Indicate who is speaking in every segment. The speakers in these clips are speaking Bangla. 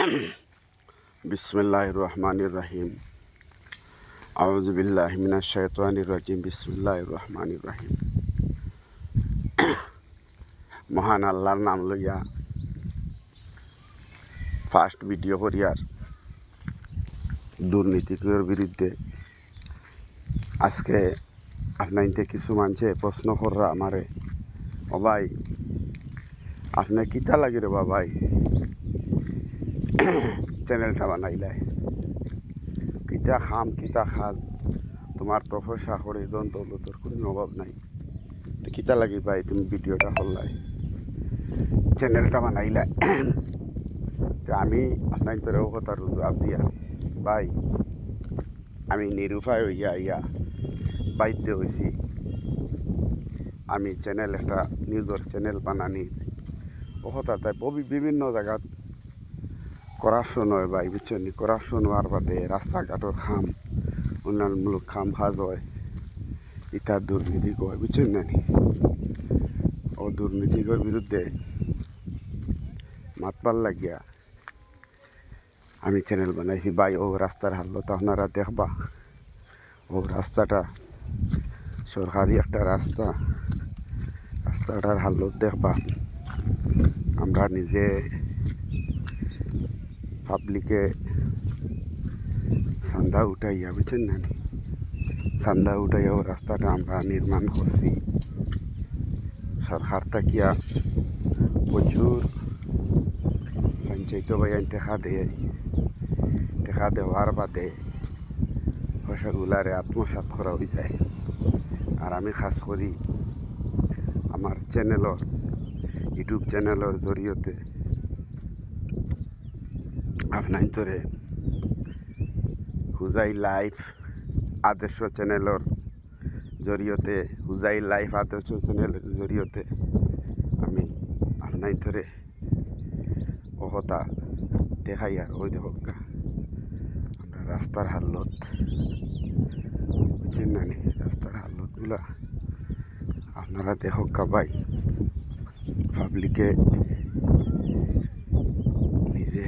Speaker 1: বিসমিল্লাহির রহমানির রহিম। আউযু বিল্লাহি মিনাশ শাইতানির রাজিম। বিসমিল্লাহির রহমানির রহিম। মহান আল্লাহর নাম লইয়া ফার্স্ট ভিডিও করিয়ার দুর্নীতির বিরুদ্ধে আজকে আপনাইতে কিছু মানুষে প্রশ্ন কররা আমারে, ও ভাই আপনি কিতা লাগি রে ভাই চ্যানেলটা বানাইলাই, কিতা খাম কিতা খাজ, তোমার তো পয়সা করে দন দৌলতর কোনো অভাব নাই, কিতা লাগি ভাই তুমি ভিডিওটা করলাই, চ্যানেলটা বানাইলাই। তো আমি আপনার তোরেও কথা জবাব দিয়া ভাই, আমি নিরুপায় হইয়া ইয়া বাধ্য হয়েছি আমি চ্যানেল একটা নিউজের চ্যানেল বানানি। ও কথা তাই বিভিন্ন জায়গাত করাপশন হয় ভাই, বুঝছেন? করাপশন হওয়ার বাদে রাস্তাঘাটর খাম, উন্নয়নমূলক খাম কাজ হয়, ইতার দুর্নীতি কয়, বুঝছেন না? ও দুর্নীতিকর বিরুদ্ধে মাতবার লাগিয়া আমি চ্যানেল বানাইছি ভাই। ও রাস্তার হালত আপনারা দেখবা, ও রাস্তাটা সরকারি একটা রাস্তা, রাস্তাটার হালত দেখবা। আমরা নিজে পাবলিকে চান্দা উঠাইয়া, বুঝছেন না, চান্দা উঠাইয়া ও রাস্তাটা আমরা নির্মাণ করছি। সরকার থাকিয়া প্রচুর পঞ্চায়েত ভাইয়ান টেকা দেওয়ার বাদে পয়সাগুলারে আত্মসাৎ করা হয়ে যায়। আর আমি খাস করি আমার চ্যানেলর, ইউটিউব চ্যানেলের জরিয়তে আপনার তোরে হুজাই লাইফ আদর্শ চ্যানেলের জরিয়তে, হুজাই লাইফ আদর্শ চ্যানেলের জরিয়তে আমি আপনার ধরে ও কথা দেখাই। আর ওই দেখো আমরা রাস্তার হালত, বুঝছেন না, রাস্তার হালতগুলা আপনারা দেখো ভাই। পাবলিকে নিজে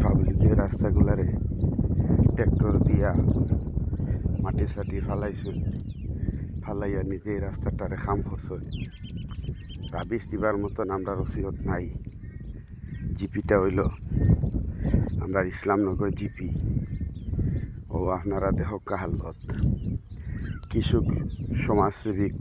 Speaker 1: পাবলিকে রাস্তাগুলারে ট্র্যাক্টর দিয়া মাটি সাটি ফালাইছেন, ফালাইয়া নিজে রাস্তাটারে খাম করছেন। রাবিশ দিবার মতন আমরা রসিয়ত নাই। জিপিটা হইল আমরা ইসলামনগর জিপি। ও আপনারা দেখো হালত। কৃষক সমাজসেবিক